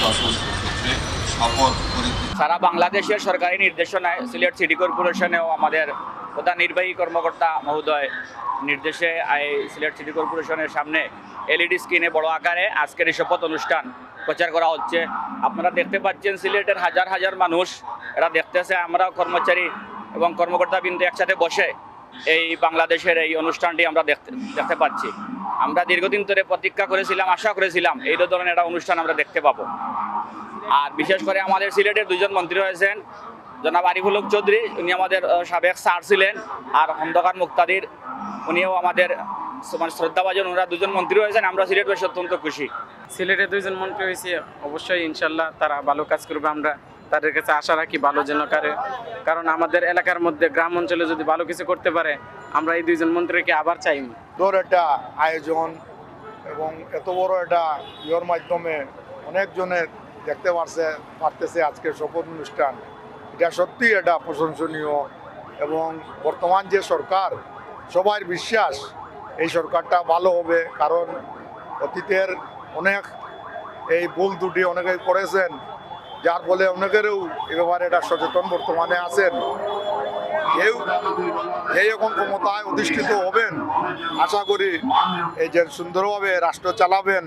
সশস্ত্র ক্ষেত্রে শপথ করিতে। সারা বাংলাদেশের সরকারি নির্দেশনায় সিলেট সিটি কর্পোরেশনেও আমাদের প্রধান নির্বাহী কর্মকর্তা মহোদয় নির্দেশে সিলেট সিটি কর্পোরেশনের সামনে এলইডি স্ক্রিনে বড় আকারে আজকের এই শপথ অনুষ্ঠান প্রচার করা হচ্ছে। আপনারা দেখতে পাচ্ছেন সিলেটের হাজার হাজার মানুষ এরা দেখতেছে। আমরা কর্মচারী এবং কর্মকর্তাবৃন্দ একসাথে বসে এই বাংলাদেশের এই অনুষ্ঠানটি আমরা দেখতে পাচ্ছি। আমরা দীর্ঘদিন ধরে প্রতীক্ষা করেছিলাম, আশা করেছিলাম এই ধরনের একটা অনুষ্ঠান আমরা দেখতে পাবো। আর বিশেষ করে আমাদের সিলেটের দুজন মন্ত্রী রয়েছেন, জনাব আরিফুল হক চৌধুরী, উনি আমাদের সাবেক স্যার ছিলেন, আর খন্দকার মুক্তাদির, উনিও আমাদের শ্রদ্ধাভাজন। ওনারা দুজন মন্ত্রী হয়েছেন। আমরা সিলেটবাসী অত্যন্ত খুশি। সিলেটে দুইজন মন্ত্রী হয়েছে, অবশ্যই ইনশাল্লাহ তারা ভালো কাজ করবে। আমরা তাদের কাছে আশা রাখি ভালো যেন করে, কারণ আমাদের এলাকার মধ্যে গ্রাম অঞ্চলে যদি ভালো কিছু করতে পারে আমরা এই দুইজন মন্ত্রীকে আবার চাই। সুন্দর একটা আয়োজন এবং এত বড় একটা ইয়ের মাধ্যমে অনেকজনের দেখতে পারতেছে আজকের শপথ অনুষ্ঠান। এটা সত্যি এটা প্রশংসনীয় এবং বর্তমান যে সরকার, সবার বিশ্বাস এই সরকারটা ভালো হবে, কারণ অতীতের অনেক এই ভুল ত্রুটি অনেকে করেছেন, যার ফলে অনেকেরও এ ব্যাপারে এটা সচেতন বর্তমানে আছেন। কেউ এখন ক্ষমতায় অধিষ্ঠিত হবেন, আশা করি এই যে সুন্দরভাবে রাষ্ট্র চালাবেন।